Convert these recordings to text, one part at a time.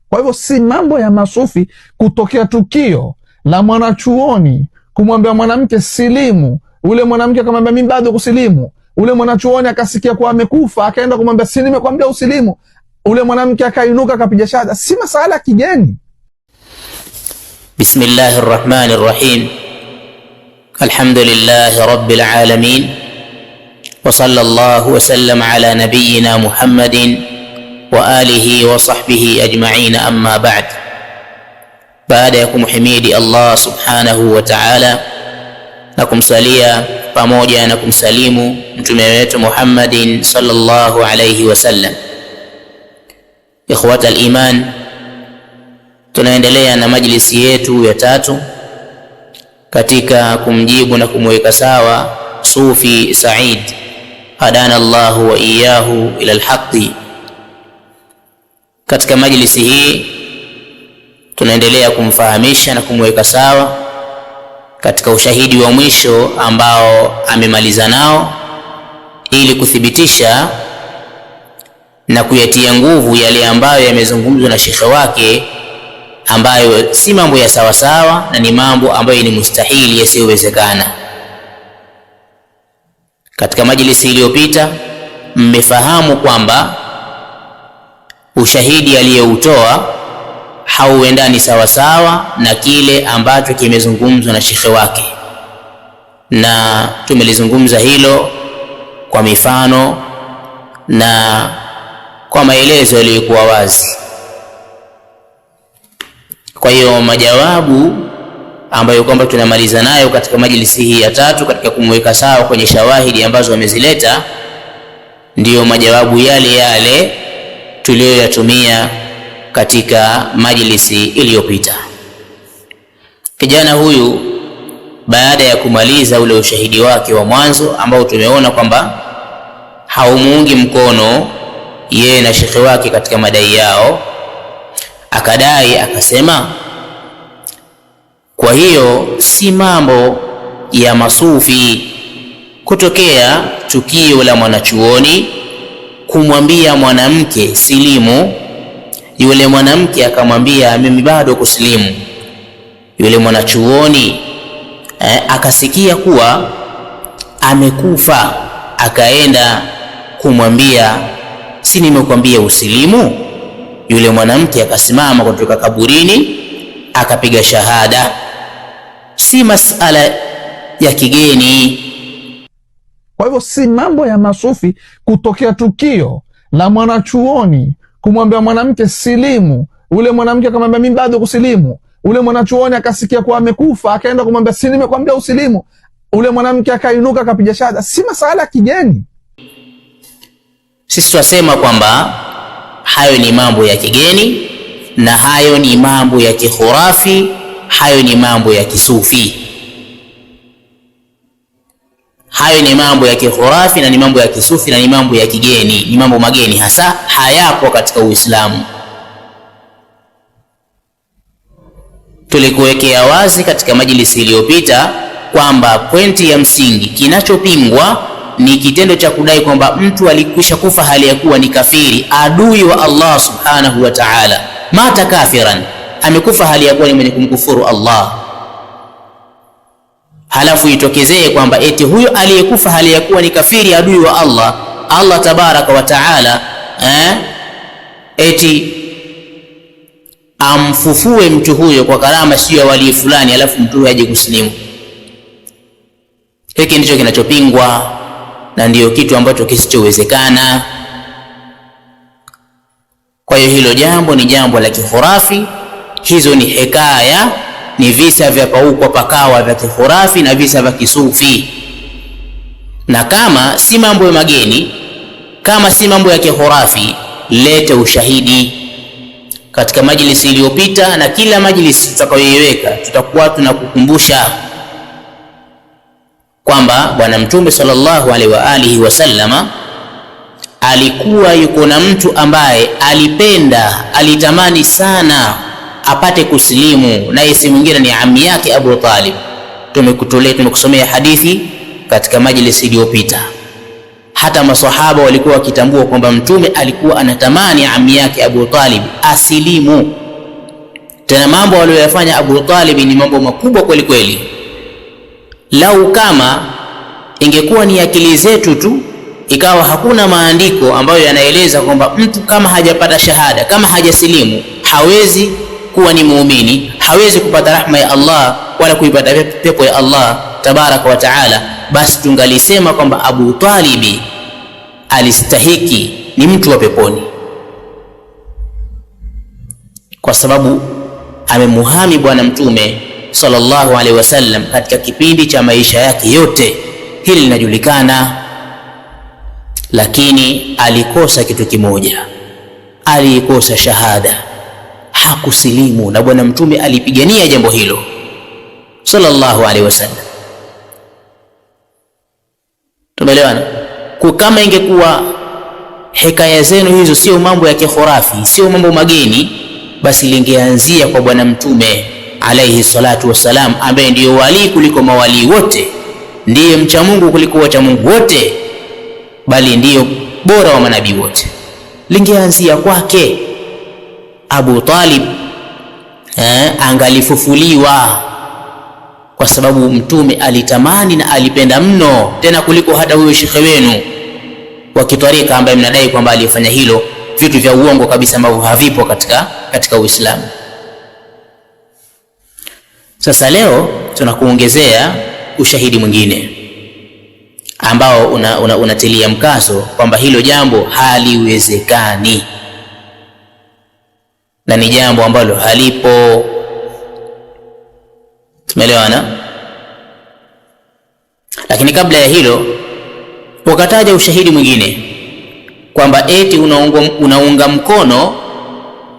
Kwa hivyo si mambo ya masufi kutokea tukio la mwanachuoni kumwambia mwanamke silimu, ule mwanamke akamwambia mimi bado kusilimu, ule mwanachuoni akasikia kuwa amekufa akaenda kumwambia si nimekwambia usilimu, ule mwanamke akainuka akapiga shahada. Si masala ya kigeni. Bismillahir Rahmanir Rahim. Alhamdulillahi Rabbil Alamin. Wa sallallahu wa sallam ala nabiyyina Muhammadin wa alihi wa sahbihi ajma'in, amma ba'd. Baada ya kumhimidi Allah subhanahu wa ta'ala na kumsalia pamoja na kumsalimu mtume wetu Muhammadin sallallahu alayhi wasallam, ikhwata al-iman, tunaendelea na majlisi yetu ya tatu katika kumjibu na kumweka sawa Sufi Said hadana Allahu wa iyyahu ila al-haqqi. Katika majlisi hii tunaendelea kumfahamisha na kumweka sawa katika ushahidi wa mwisho ambao amemaliza nao, ili kuthibitisha na kuyatia nguvu yale ambayo yamezungumzwa na shekhe wake, ambayo si mambo ya sawa sawa na ni mambo ambayo ni mustahili, yasiyowezekana. Katika majlisi iliyopita mmefahamu kwamba ushahidi aliyoutoa hauendani sawa sawa na kile ambacho kimezungumzwa na shekhe wake, na tumelizungumza hilo kwa mifano na kwa maelezo yaliyokuwa wazi. Kwa hiyo majawabu ambayo kwamba tunamaliza nayo katika majlisi hii ya tatu katika kumweka sawa kwenye shawahidi ambazo wamezileta, ndiyo majawabu yale yale tuliyoyatumia katika majlisi iliyopita. Kijana huyu baada ya kumaliza ule ushahidi wake wa mwanzo ambao tumeona kwamba haumuungi mkono yeye na shekhe wake katika madai yao, akadai akasema, kwa hiyo si mambo ya masufi kutokea tukio la mwanachuoni kumwambia mwanamke silimu, yule mwanamke akamwambia mimi bado kusilimu. Yule mwanachuoni akasikia kuwa amekufa, akaenda kumwambia si nimekwambia usilimu? Yule mwanamke akasimama kutoka kaburini akapiga shahada. Si masala ya kigeni. Kwa hivyo si mambo ya masufi kutokea tukio la mwanachuoni kumwambia mwanamke silimu, ule mwanamke akamwambia mimi bado kusilimu, ule mwanachuoni akasikia kuwa amekufa akaenda kumwambia si nimekwambia usilimu, ule mwanamke akainuka akapiga shahada. Si masala ya kigeni. Sisi tunasema kwamba hayo ni mambo ya kigeni, na hayo ni mambo ya kikhurafi, hayo ni mambo ya kisufi. Hayo ni mambo ya kikhurafi na ni mambo ya kisufi na ni mambo ya kigeni, ni mambo mageni, hasa hayapo katika Uislamu. Tulikuwekea wazi katika majlisi iliyopita kwamba pointi ya msingi, kinachopingwa ni kitendo cha kudai kwamba mtu alikwisha kufa hali ya kuwa ni kafiri, adui wa Allah subhanahu wa ta'ala, mata kafiran, amekufa hali ya kuwa ni mwenye kumkufuru Allah. Halafu itokezee kwamba eti huyo aliyekufa hali ya kuwa ni kafiri, adui wa Allah, Allah tabaraka wa taala eti amfufue mtu huyo kwa karama sio ya wali fulani, alafu mtu huyo aje kusilimu. Hiki ndicho kinachopingwa na ndiyo kitu ambacho kisichowezekana. Kwa hiyo hilo jambo ni jambo la kikhurafi. Hizo ni hekaya, ni visa vya paukwa pakawa vya kikhurafi na visa vya kisufi. Na kama si mambo ya mageni, kama si mambo ya kikhurafi, lete ushahidi. Katika majlisi iliyopita na kila majlisi tutakayoiweka tutakuwa tunakukumbusha kwamba Bwana Mtume sallallahu alaihi wa alihi wasallama alikuwa yuko na mtu ambaye alipenda, alitamani sana apate kusilimu, na yeye mwingine ni ammi yake Abu Talib. Tumekusomea hadithi katika majlisi iliyopita. hata maswahaba walikuwa wakitambua kwamba mtume alikuwa anatamani ammi yake Abu Talib asilimu. Tena mambo aliyoyafanya Abu Talib ni mambo makubwa kweli kweli. Lau kama ingekuwa ni akili zetu tu, ikawa hakuna maandiko ambayo yanaeleza kwamba mtu kama hajapata shahada, kama hajasilimu, hawezi kuwa ni muumini, hawezi kupata rahma ya Allah wala kuipata pepo ya Allah tabaraka wa taala, basi tungalisema kwamba Abu Talibi alistahiki, ni mtu wa peponi, kwa sababu amemuhami bwana mtume sallallahu alaihi wasallam katika kipindi cha maisha yake yote. Hili linajulikana. Lakini alikosa kitu kimoja, alikosa shahada, hakusilimu, na bwana mtume alipigania jambo hilo sallallahu alaihi wasallam. Tumeelewana? Kwa kama ingekuwa hikaya zenu hizo sio mambo ya kikhurafi, sio mambo mageni, basi lingeanzia kwa bwana mtume alaihi salatu wassalam, ambaye ndiyo wali kuliko mawali wote, ndiye mcha Mungu kuliko wacha Mungu wote, bali ndiyo bora wa manabii wote. Lingeanzia kwake. Abu Talib angalifufuliwa, kwa sababu mtume alitamani na alipenda mno, tena kuliko hata huyo shekhe wenu wa kitarika ambaye mnadai kwamba alifanya hilo, vitu vya uongo kabisa ambavyo havipo katika Uislamu. Sasa leo tunakuongezea ushahidi mwingine ambao unatilia mkazo kwamba hilo jambo haliwezekani na ni jambo ambalo halipo. Tumeelewana? Lakini kabla ya hilo wakataja ushahidi mwingine kwamba eti unaunga mkono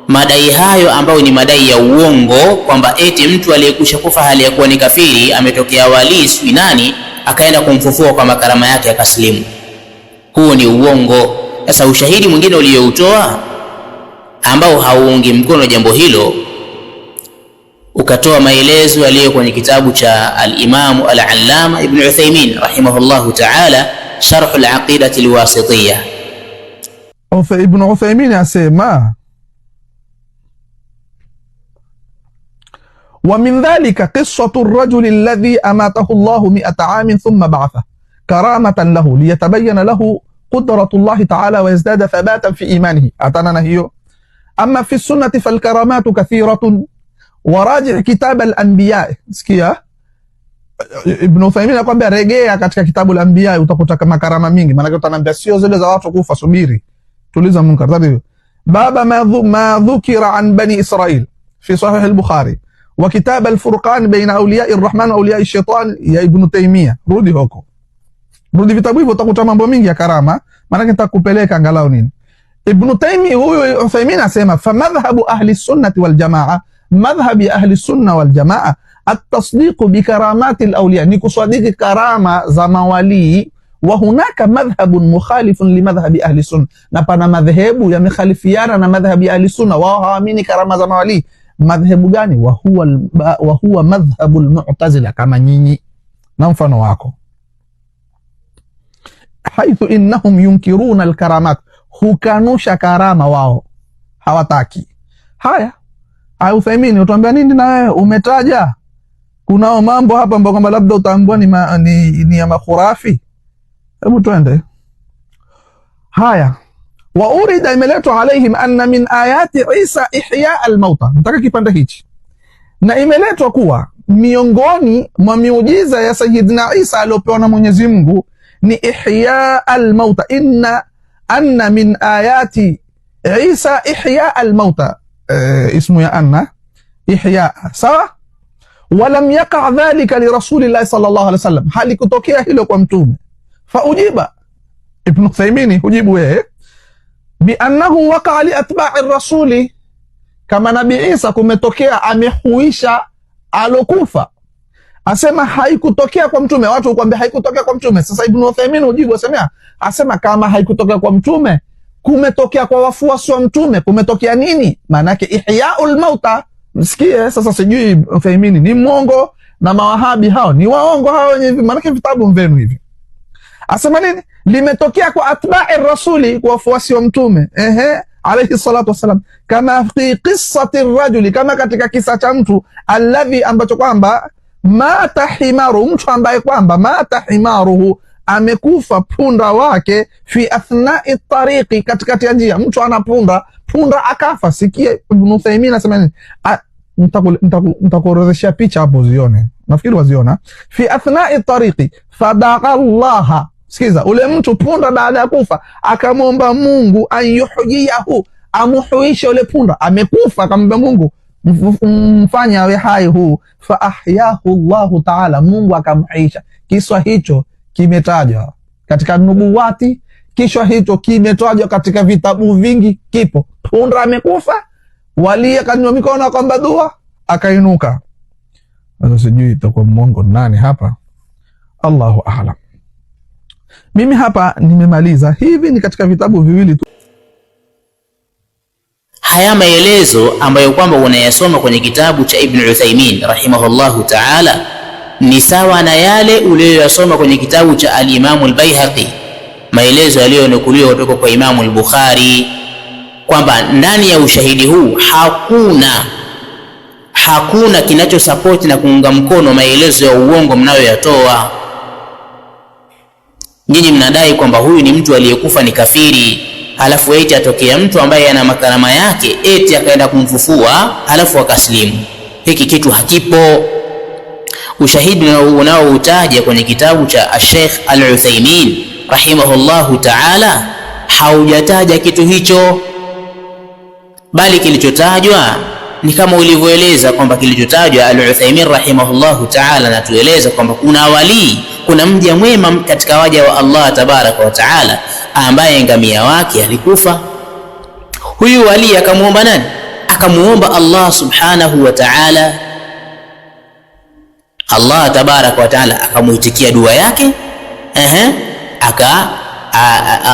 madai hayo ambayo ni madai ya uongo, kwamba eti mtu aliyekusha kufa hali ya kuwa ni kafiri ametokea wali sui nani akaenda kumfufua kwa makarama yake akaslimu. Huo ni uongo. Sasa ushahidi mwingine uliyoutoa ambao hauungi mkono jambo hilo, ukatoa maelezo yaliyo kwenye kitabu cha al-Imam al-Allama Ibn Uthaymin rahimahullahu ta'ala, Sharh al-Aqidah al-Wasitiyya. Ibn Uthaymin asema ومن ذلك قصة الرجل الذي أماته الله 100 عام ثم بعثه كرامة له ليتبين له قدرة الله تعالى ويزداد ثباتا في إيمانه. أتانا هيو. أما في السنة فالكرامات كثيرة وراجع كتاب الأنبياء. سكيا Ibn Uthaymin akwambia rejea katika kitabu al-Anbiya utakuta kama karama mingi. Maana utaniambia sio zile za watu kufa, subiri. Tuliza munkar. Tadi baba ma dhukira an bani Israil fi sahih al-Bukhari wa kitab al-Furqan baina awliya ar-Rahman wa awliya ash-Shaytan ya Ibn Taymiyyah. Rudi huko. Rudi vitabu hivyo utakuta mambo mingi ya karama. Maana nitakupeleka angalau nini. Ibn Taymiyyah huyo Uthaymin asema fa madhhabu ahli sunnati wal jamaa, madhhabi ahli sunna wal jamaa التصديق بكرامات الأولياء، نكصديق كرامة زموالي، وهناك مذهب مخالف لمذهب أهل السنة، نبنا مذهب يمخالفيانا مذهب أهل السنة وهامين كرامة زموالي. مذهب gani؟ وهو مذهب المعتزلة كما nyinyi na mfano wako، حيث إنهم ينكرون الكرامات، hukanusha karama wao hawataki. Haya Uthaymin utuambia nini na wewe umetaja kunao mambo hapa ambapo kwamba labda utaambua ni ya makhurafi. Hebu twende. Haya, wa urida imeletwa alaihim anna min ayati Isa ihya al-mauta. Nataka kipande hichi. Na imeletwa kuwa miongoni mwa miujiza ya Sayyidina Isa aliyopewa na Mwenyezi Mungu ni ihya al-mauta. Anna min ayati Isa ihya al-mauta. Ismu ya anna ihya, sawa. Walam yaqa dhalika li rasulillahi sallallahu alaihi wasallam, hali kutokea hilo kwa mtume. Fa ujiba Ibn Uthaymin hujibu yeye bi annahu waqa li atba'i rasuli, kama nabii Isa kumetokea amehuisha alokufa. Asema haikutokea kwa mtume. Watu hukwambia haikutokea kwa mtume. Sasa Ibn Uthaymin hujibu asema kama haikutokea kwa mtume, kumetokea kwa wafuasi wa mtume. Kumetokea nini? Maana yake ihyaul mauta. Msikie sasa, sijui Uthaymin ni mwongo na mawahabi hao ni waongo hao wenye, maana yake vitabu mvenu hivi. Asema nini? limetokea kwa atba'i rasuli, kwa wafuasi wa mtume alayhi salatu wasalam, kama fi qissati rajuli, kama katika kisa cha mtu alladhi, ambacho kwamba mata himaru, mtu ambaye kwamba mata himaruhu, amekufa punda wake, fi athna'i tariqi, katikati ya njia. Mtu ana punda akafa. Sikia Ibn Uthaymeen anasema nini, nitakuorodheshia picha hapo zione, nafikiri waziona. Fi athna'i tariqi fadaqa Allah, sikiza, ule mtu punda baada ya kufa akamwomba Mungu an yuhyiyahu, amuhuishe ule punda, amekufa, akamwomba Mungu mfanya awe hai huu. Fa ahyahu Allahu ta'ala, Mungu akamhuisha. Kiswa hicho kimetajwa katika nubuwati, kiswa hicho kimetajwa katika vitabu vingi, kipo. Punda amekufa, wali akanywa mikono akamwomba dua, akainuka. Sasa sijui itakuwa mwongo nani hapa, Allahu a'lam. Mimi hapa nimemaliza. Hivi ni katika vitabu viwili tu. Haya maelezo ambayo kwamba unayasoma kwenye kitabu cha Ibn Uthaymeen rahimahullahu ta'ala ni sawa na yale uliyoyasoma kwenye kitabu cha al-Imam al-Baihaqi, maelezo yaliyonukuliwa kutoka kwa Imam al-Bukhari, kwamba ndani ya ushahidi huu hakuna kinachosapoti na kuunga mkono maelezo ya uongo mnayoyatoa. Nyinyi mnadai kwamba huyu ni mtu aliyekufa ni kafiri, halafu eti atokea mtu ambaye ana makarama yake eti akaenda kumfufua halafu akaslimu. Hiki kitu hakipo. Ushahidi unaoutaja kwenye kitabu cha Sheikh Al-Uthaymeen rahimahullahu ta'ala haujataja kitu hicho, bali kilichotajwa ni kama ulivyoeleza kwamba kilichotajwa Al-Uthaymeen rahimahullahu ta'ala, na tueleza kwamba kuna wali, kuna mja mwema katika waja wa Allah tabaraka wa ta'ala ambaye ngamia wake alikufa. Huyu wali akamuomba nani? Akamuomba Allah subhanahu wa ta'ala. Allah tabaraka wa ta'ala akamuitikia dua yake,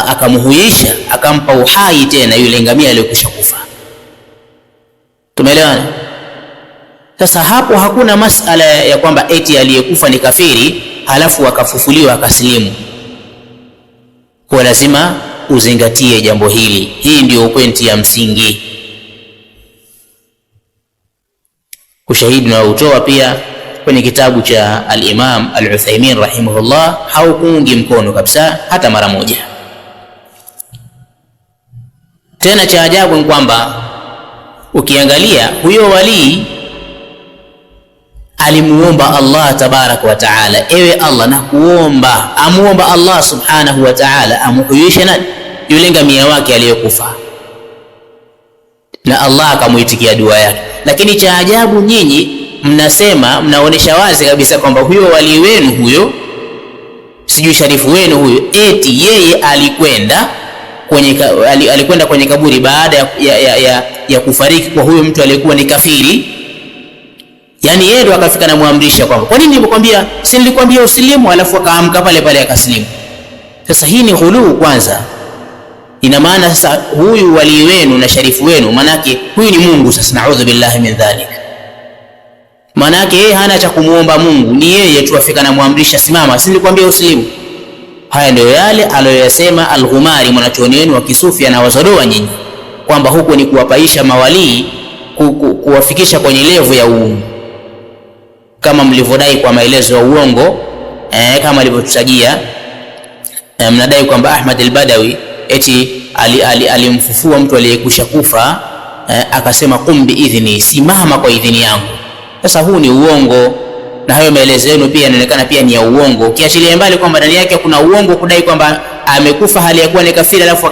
akamuhuisha, akampa uhai tena yule ngamia aliyokwisha kufa. Tumeelewana? Sasa hapo hakuna masala ya kwamba eti aliyekufa ni kafiri halafu akafufuliwa akasilimu. Kwa lazima uzingatie jambo hili. Hii ndio pointi ya msingi. Ushahidi na utoa pia kwenye kitabu cha al-Imam Al-Uthaymeen rahimahullah haukuungi mkono kabisa hata mara moja. Tena cha ajabu ni kwamba ukiangalia huyo wali alimuomba Allah tabaraka wa taala, ewe Allah nakuomba, amuomba Allah subhanahu wa taala amuhuishe nani? Yule ngamia wake aliyokufa, na Allah akamuitikia dua yake. Lakini cha ajabu nyinyi mnasema, mnaonesha wazi kabisa kwamba huyo wali wenu huyo, sijui sharifu wenu huyo, eti yeye alikwenda kwenye kaburi baada ya kufariki kwa huyo mtu aliyekuwa ni kafiri. Yani yeye ndo akafika na muamrisha kwamba, kwa nini nilikwambia, si nilikwambia usilimu, alafu akaamka pale pale akasilimu. Sasa hii ni ghuluu kwanza. Ina maana sasa huyu wali wenu na sharifu wenu, manake huyu ni Mungu. Sasa naudhu billahi min dhalik, manake yeye hana cha kumuomba Mungu, ni yeye tu afika na muamrisha, simama, si nilikwambia usilimu. Haya ndio yale aliyoyasema Al-Ghumari, mwanachuoni wenu wa Kisufi, na wazodoa nyinyi kwamba huko ni kuwapaisha mawalii, kuwafikisha kwenye levu ya uungu, kama mlivyodai kwa maelezo ya uongo. Kama alivyotutajia, mnadai kwamba Ahmad al-Badawi eti alimfufua mtu aliyekusha kufa, akasema qum biidhni, simama kwa idhini yangu. Sasa huu ni uongo, na hayo maelezo yenu pia yanaonekana pia ni ya uongo, kiachilia mbali kwamba ndani yake kuna uongo kudai kwamba amekufa hali ya kuwa ni kafiri alafu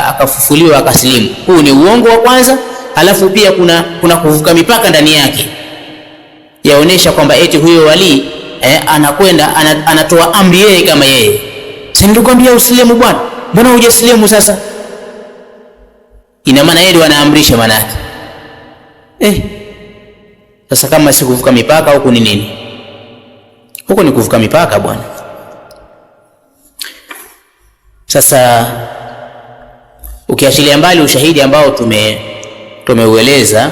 akafufuliwa akasilimu. Huu ni uongo wa kwanza. Halafu pia kuna kuvuka mipaka ndani yake, yaonesha kwamba eti huyo wali anakwenda anatoa amri yeye kama yeye, si nilikwambia usilimu bwana, mbona hujasilimu sasa? Ina maana yeye ndiye anaamrisha maana yake. Sasa kama si kuvuka mipaka, huko ni nini? Huko ni kuvuka mipaka bwana. Sasa ukiachilia mbali ushahidi ambao tumeueleza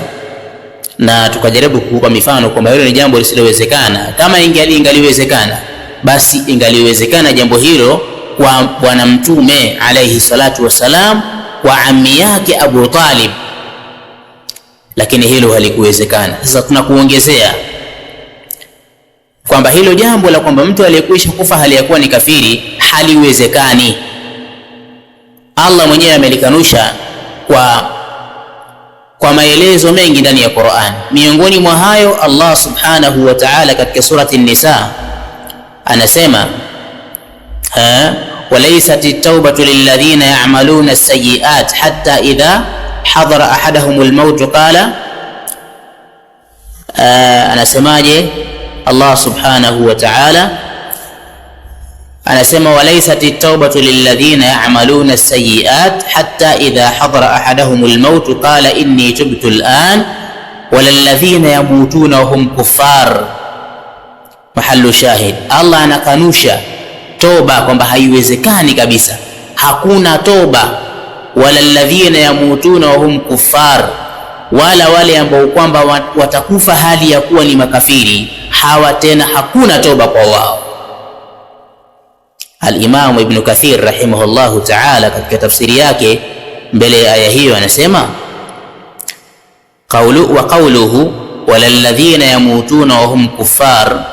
na tukajaribu kukupa mifano kwamba hilo ni jambo lisilowezekana, kama ingaliwezekana basi ingaliwezekana jambo hilo kwa bwana mtume alayhi salatu wassalam kwa ammi yake Abu Talib, lakini hilo halikuwezekana. Sasa tunakuongezea kwamba hilo jambo la kwamba mtu aliyekwisha kufa hali ya kuwa ni kafiri haliwezekani. Allah mwenyewe amelikanusha kwa maelezo mengi ndani ya Qur'an. Miongoni mwa hayo Allah subhanahu wa ta'ala katika surati An-Nisa anasema walaysat at-taubatu lilladhina ya'maluna as-sayyi'at hatta idha hadara ahadahumul maut qala, anasemaje Allah subhanahu wa ta'ala? Anasema walaysat at-taubatu lilladhina ya'maluna as-sayyi'at hatta idha hadara ahadahumul maut qala inni tubtu al-an walladhina yamutuna hum kuffar. Mahallu shahid, Allah anakanusha toba kwamba haiwezekani kabisa, hakuna toba. Walladhina yamutuna hum kuffar, wala wale ambao kwamba watakufa hali ya kuwa ni makafiri, hawa tena hakuna toba kwa wao. Al-Imam Ibn Kathir rahimahullahu ta'ala katika tafsiri yake mbele ya aya hiyo anasema qawluhu walladhina yamutuna wa hum kuffar,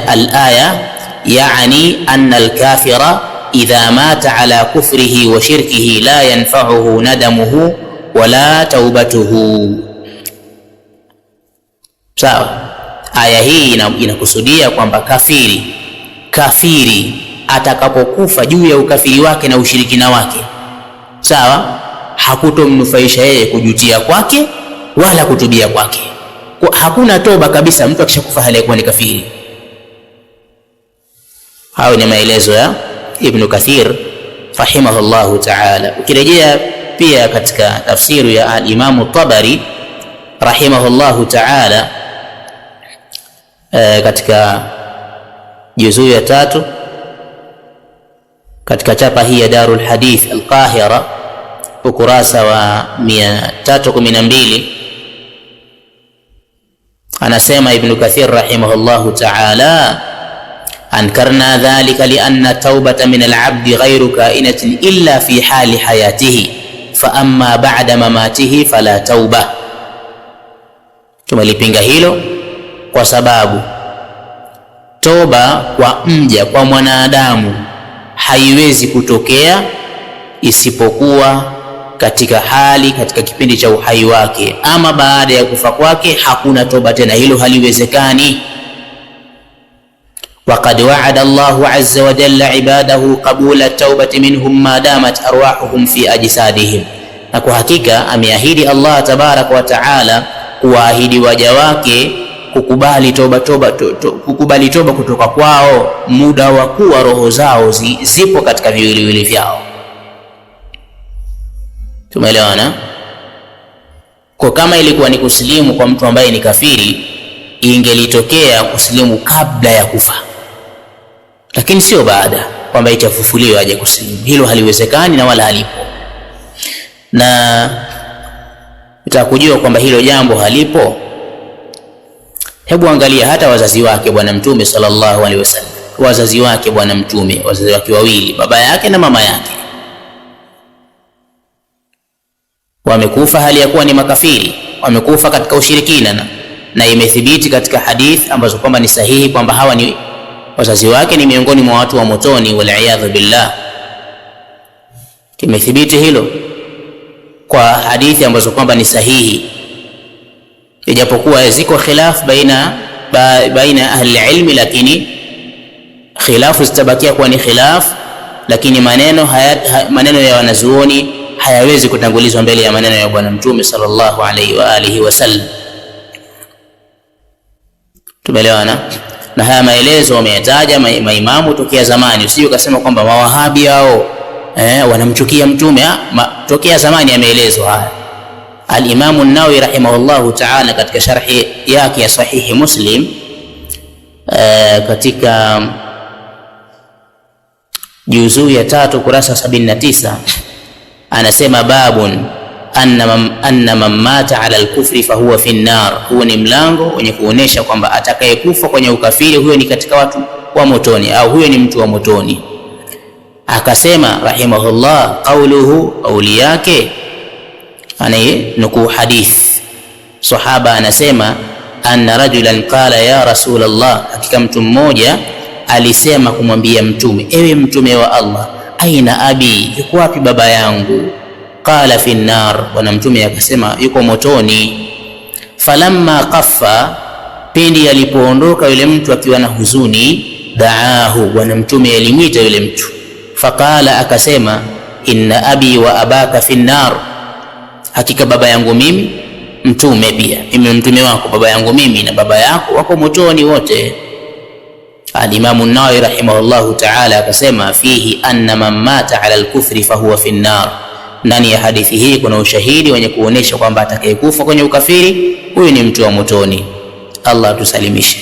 al-aya yani anna al-kafira idha mata ala kufrihi wa shirkihi la yanfa'uhu nadamuhu wala taubatuhu. Sawa, aya hii inakusudia kwamba kafiri atakapokufa juu ya ukafiri wake na ushirikina wake, sawa, hakutomnufaisha yeye kujutia kwake wala kutubia kwake. Hakuna toba kabisa mtu akishakufa hali ya kuwa ni kafiri. Hayo ni maelezo ya Ibn Kathir rahimahullahu ta'ala. Ukirejea pia katika tafsiri ya al-Imam Tabari rahimahullahu ta'ala katika juzuu ya 3 katika chapa hii ya Darul Hadith Al-Qahira ukurasa wa 312 anasema Ibn Kathir rahimahullahu ta'ala ankarna dhalika lianna taubata min al-abdi ghayru kainatin illa fi hali hayatihi fa amma ba'da mamatihi fala tauba. Tumelipinga hilo kwa sababu toba kwa mja, kwa mwanadamu haiwezi kutokea isipokuwa katika kipindi cha uhai wake, ama baada ya kufa kwake hakuna toba tena, hilo haliwezekani. Waqad wa'ada Allahu azza wa jalla ibadahu qabula at-taubati minhum ma damat arwahuhum fi ajsadihim, na kwa hakika ameahidi Allah tabaraka wa taala kuwaahidi waja wake kukubali toba kutoka kwao muda wa kuwa roho zao zipo katika viwiliwili vyao. Tumeelewana? Kwa kama ilikuwa ni kusilimu kwa mtu ambaye ni kafiri, ingelitokea kusilimu kabla ya kufa, lakini sio baada, kwamba itafufuliwa aje kusilimu. Hilo haliwezekani na wala halipo, na utakujua kwamba hilo jambo halipo. Hebu angalia hata wazazi wake bwana mtume sallallahu alaihi wasallam, wazazi wake bwana mtume, wazazi wake wawili, baba yake na mama yake, wamekufa hali ya kuwa ni makafiri, wamekufa katika ushirikina, na imethibiti katika hadith ambazo kwamba ni sahihi kwamba hawa ni wazazi wake ni miongoni mwa watu wa motoni, wal-iyadhu billah. Imethibiti hilo kwa hadithi ambazo kwamba ni sahihi, ijapokuwa ziko khilaf baina ahli ilmi, lakini khilafu zitabakia kuwa ni khilaf, lakini maneno ya wanazuoni hayawezi kutangulizwa mbele ya maneno ya bwana mtume sallallahu alaihi wa alihi wasallam. Tumeelewana? Na haya maelezo wameyataja maimamu tokea zamani. Usije ukasema kwamba mawahabi hao wanamchukia mtume. Tokea zamani yameelezwa haya. Al-Imam an-Nawawi rahimahullahu ta'ala katika sharhi yake ya sahihi Muslim katika juzuu ya 3 kurasa 79 anasema babun anna man mata ala al-kufri fahuwa fi an-nar. Huo ni mlango wenye kuonesha kwamba atakayekufa kwenye ukafiri huyo ni katika watu wa motoni, au huyo ni mtu wa motoni. Akasema rahimahullah, qauluhu, qauli yake, ananukuu hadith. Sahaba anasema anna rajulan qala ya Rasulullah, hakika mtu mmoja alisema kumwambia Mtume, ewe Mtume wa Allah, aina abi, yuko wapi baba yangu? Qala fi nnar, bwana Mtume akasema yuko motoni. Falamma qaffa, pindi alipoondoka yule mtu akiwa na huzuni, daahu, bwana Mtume alimwita yule mtu. Faqala, akasema inna abi wa abaka fi nnar, hakika baba yangu mimi Mtume, pia mimi mtume wako, baba yangu mimi na baba yako wako motoni wote. Al-Imam an-Nawawi rahimahullahu ta'ala akasema fihi anna man mata ala al-kufri fahuwa fi an-nar, ndani ya hadithi hii kuna ushahidi wenye kuonesha kwamba atakayekufa kwenye ukafiri huyu ni mtu wa motoni. Allah atusalimishe.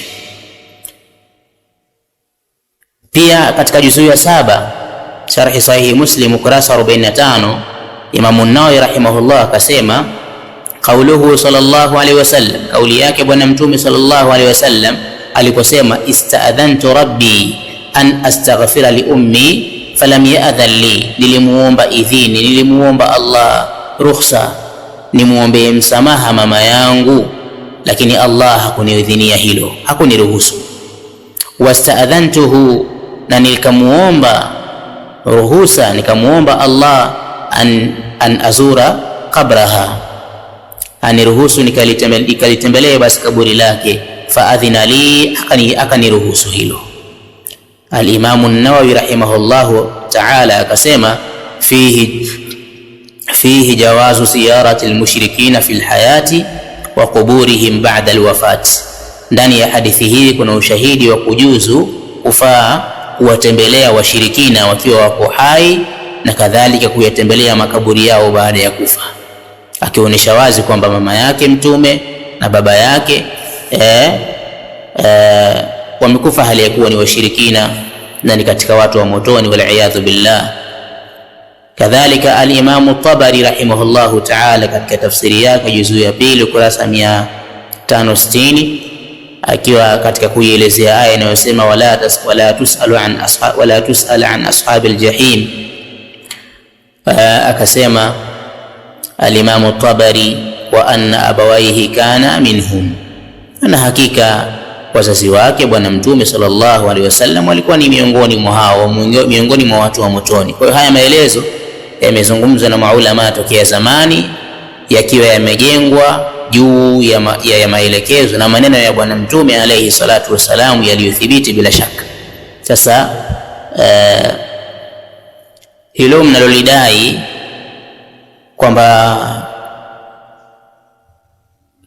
Pia katika juzuu ya 7 sharhi sahihi Muslim ukurasa 45, Imam an-Nawawi rahimahullah akasema qauluhu sallallahu alaihi wasallam, kauli yake bwana Mtume sallallahu alaihi wasallam aliposema ista'adhantu rabbi an astaghfira li ummi falam ya'dhan li, nilimuomba idhini, nilimuomba Allah ruhusa nimuombe msamaha mama yangu, lakini Allah hakuniidhinia hilo, hakuniruhusu. Wasta'adhantuhu, na nikamuomba ruhusa, nikamuomba Allah an azura qabraha, aniruhusu nikalitembelee basi kaburi lake. Faadhina li, akaniruhusu hilo. Al-Imam an-Nawawi rahimahullahu ta'ala akasema fihi jawazu ziyarati al-mushrikina fi al-hayati wa quburihim ba'da al-wafat, ndani ya hadithi hii kuna ushahidi wa kujuzu kufaa kuwatembelea washirikina wakiwa wako hai na kadhalika kuyatembelea makaburi yao baada ya kufa, akionyesha wazi kwamba mama yake Mtume na baba yake wamekufa hali ya kuwa ni washirikina na ni katika watu wa motoni, wal billah. Kadhalika al-Imam at-Tabari rahimahullahu ta'ala katika tafsiri yake juzuu ya 2 ukurasa 560, akiwa katika kuielezea aya inayosema wala tus'al an ashabil jahim, akasema al-Imam at-Tabari wa anna abawaihi kana minhum, na hakika wazazi wake bwana Mtume sallallahu alaihi wasallam walikuwa ni miongoni mwa hao, miongoni mwa watu wa motoni. Kwa hiyo haya maelezo yamezungumzwa na maulama tokea zamani, yakiwa yamejengwa juu ya maelekezo na maneno ya bwana Mtume alayhi salatu wasalam yaliyothibiti bila shaka. Sasa hilo mnalolidai kwamba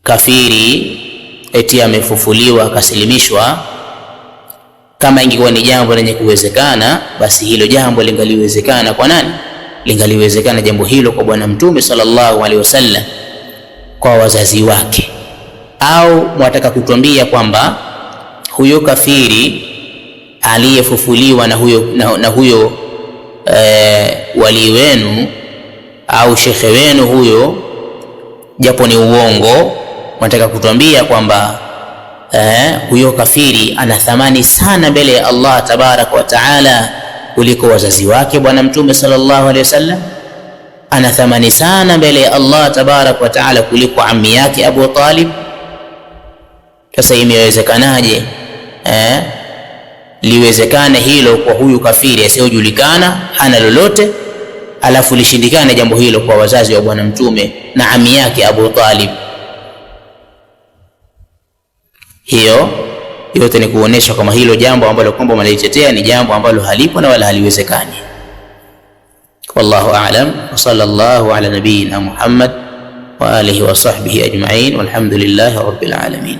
kafiri eti amefufuliwa akasilimishwa, kama ingekuwa ni jambo lenye kuwezekana, basi hilo jambo lingaliwezekana kwa nani? Lingaliwezekana jambo hilo kwa bwana Mtume sallallahu alaihi wasallam, kwa wazazi wake. Au mwataka kutuambia kwamba huyo kafiri aliyefufuliwa na huyo wali wenu au shekhe wenu huyo, japo ni uongo, mwataka kutuambia kwamba huyo kafiri ana thamani sana mbele ya Allah tabaraka wa taala kuliko wazazi wake bwana Mtume sallallahu alaihi wasallam, ana thamani sana mbele ya Allah tabaraka wa taala kuliko ammi yake Abu Talib. Sasa imewezekanaje liwezekane hilo kwa huyu kafiri asiyojulikana, hana lolote, alafu lishindikane jambo hilo kwa wazazi wa bwana Mtume na ammi yake Abu Talib? Hiyo yote ni kuonesha kama hilo jambo ambalo kwamba mlitetea ni jambo ambalo halipo na wala haliwezekani. Wallahu a'lam, wa sallallahu ala nabiyyina Muhammad wa alihi wa sahbihi ajma'in, walhamdulillahi rabbil alamin.